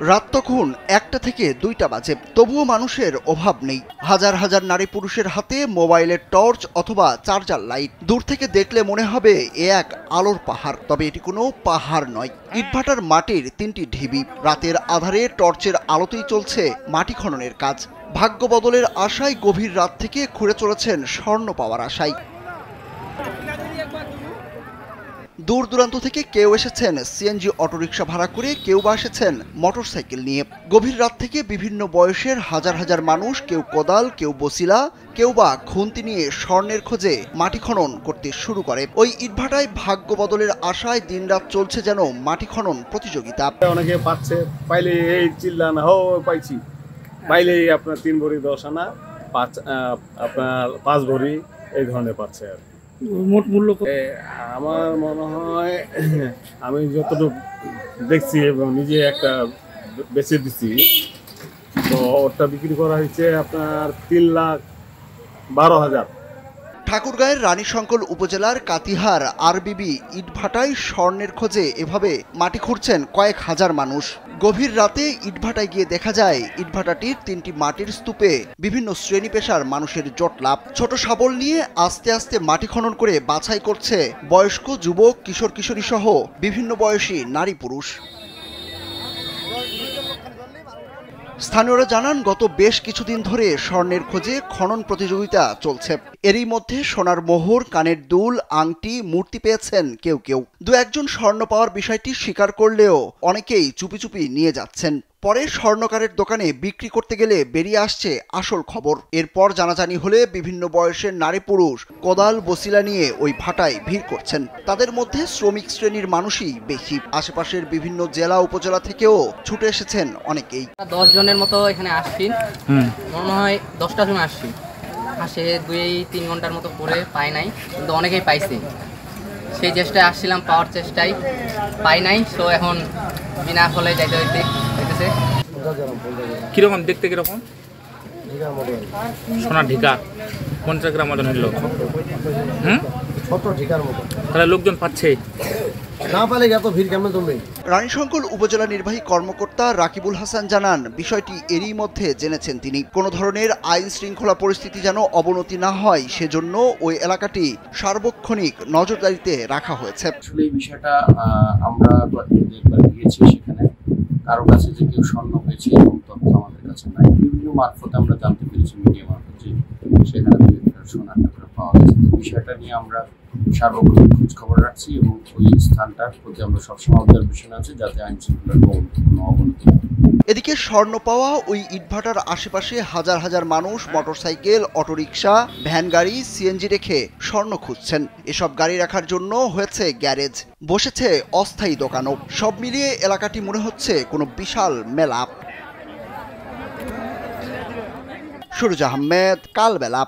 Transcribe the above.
রাত তখন ১টা থেকে ২টা বাজে, তবুও মানুষের অভাব নেই। হাজার হাজার নারী পুরুষের হাতে মোবাইলের টর্চ অথবা চার্জার লাইট। দূর থেকে দেখলে মনে হবে এ এক আলোর পাহাড়, তবে এটি কোনো পাহাড় নয়, ইটভাটার মাটির ৩টি ঢিবি। রাতের আধারে টর্চের আলোতেই চলছে মাটি খননের কাজ। ভাগ্য বদলের আশায় গভীর রাত থেকে ঘুরে চলেছেন স্বর্ণ পাওয়ার আশায়। দূর দূরান্ত থেকে কেউ এসেছেন সিএনজি অটোরিকশা ভাড়া করে, কেউ বা এসেছেন মোটরসাইকেল নিয়ে। গভীর রাত থেকে বিভিন্ন বয়সের হাজার হাজার মানুষ, কেউ কোদাল, কেউ বসিলা, কেউ বা খুন্তি নিয়ে স্বর্ণের খোঁজে মাটি খনন করতে শুরু করে। ওই ইটভাটায় ভাগ্য বদলের আশায় দিনরাত চলছে যেন মাটি খনন প্রতিযোগিতা। অনেকে পাচ্ছে, পাইলে এই চিল্লান হো পাইছি, পাইলে আপনার 3 ভরি 10 আনা, আপনার 5 ভরি এই ধরনের পাচ্ছে। আর মোট মূল্য আমার মনে হয় আমি যতটুকু দেখছি এবং নিজে একটা বেচে দিচ্ছি, তো ওটা বিক্রি করা হয়েছে আপনার 3,12,000। ঠাকুরগাঁয়ের রানীশঙ্কল উপজেলার কাতিহার আরবিবি ইটভাটায় স্বর্ণের খোঁজে এভাবে মাটি খুঁড়ছেন কয়েক হাজার মানুষ। গভীর রাতে ইটভাটায় গিয়ে দেখা যায় ইটভাটাটির 3টি মাটির স্তূপে বিভিন্ন শ্রেণী পেশার মানুষের জটলা। ছোট শাবল নিয়ে আস্তে আস্তে মাটি খনন করে বাছাই করছে বয়স্ক, যুবক, কিশোর কিশোরী সহ বিভিন্ন বয়সী নারী পুরুষ। স্থানীয়রা জানান, গত বেশ কিছুদিন ধরে স্বর্ণের খোঁজে খনন প্রতিযোগিতা চলছে। এরই মধ্যে সোনার মোহর, কানের দুল, আংটি, মূর্তি পেয়েছেন কেউ কেউ। দু একজন স্বর্ণ পাওয়ার বিষয়টি স্বীকার করলেও অনেকেই চুপি চুপি নিয়ে যাচ্ছেন। পরে স্বর্ণকারের দোকানে বিক্রি করতে গেলে বেরিয়ে আসছে আসল খবর। এরপর জানাজানি হলে বিভিন্ন বয়সের নারী পুরুষ কোদাল, বসিলা নিয়ে ওই ভাটায় ভিড় করছেন। তাদের মধ্যে শ্রমিক শ্রেণীর মানুষই বেশি। আশেপাশের বিভিন্ন জেলা উপজেলা থেকেও ছুটে এসেছেন অনেকেই। 10 জনের মতো এখানে আসছি, মনে হয় 10টার সময় আসছি। আসে 2-3 ঘন্টার মতো পরে পাই নাই, কিন্তু অনেকেই পাইছে। সেই চেষ্টায় আসছিলাম, পাওয়ার চেষ্টায় পাই নাই। সো এখন বিনা ফলে যাইতে হইতেছে। কিরকম দেখতে, কিরকম সোনার ঢিকা 50 গ্রাম ওজন হলো। ছোট ঢিকার মতো। তাহলে লোকজন পাচ্ছে না, পালে এত ভিড় কেমন জমবে? রানীশঙ্কল উপজেলা নির্বাহী কর্মকর্তা রাকিবুল হাসান জানান, বিষয়টি এরই মধ্যে জেনেছেন তিনি। কোনো ধরনের আইন শৃঙ্খলা পরিস্থিতি যেন অবনতি না হয়, সেজন্য ওই এলাকাটি সার্বক্ষণিক নজরদারিতে রাখা হয়েছে। আসলে এই বিষয়টা আমরা গিয়েছি, সেখানে কারো কাছে যে কেউ স্বর্ণ হয়েছে এরকম তথ্য আমাদের কাছে নাই। বিভিন্ন মারফতে আমরা জানতে পেরেছি, মিডিয়া মারফত, যে সেখানে সোনার টুকরা পাওয়া গেছে। তো বিষয়টা নিয়ে আমরা সার্বক্ষণিক খোঁজ খবর রাখছি এবং ওই স্থানটার প্রতি আমরা সবসময় অবজারভেশন আছে, যাতে আইন শৃঙ্খলার কোনো অবনতি হয়। এদিকে স্বর্ণ পাওয়া ওই ইটভাটার আশেপাশে হাজার হাজার মানুষ মোটরসাইকেল, অটোরিকশা, ভ্যান গাড়ি, সিএনজি রেখে স্বর্ণ খুঁজছেন। এসব গাড়ি রাখার জন্য হয়েছে গ্যারেজ, বসেছে অস্থায়ী দোকানও। সব মিলিয়ে এলাকাটি মনে হচ্ছে কোনো বিশাল মেলা। সুরজ আহমেদ, কালবেলা।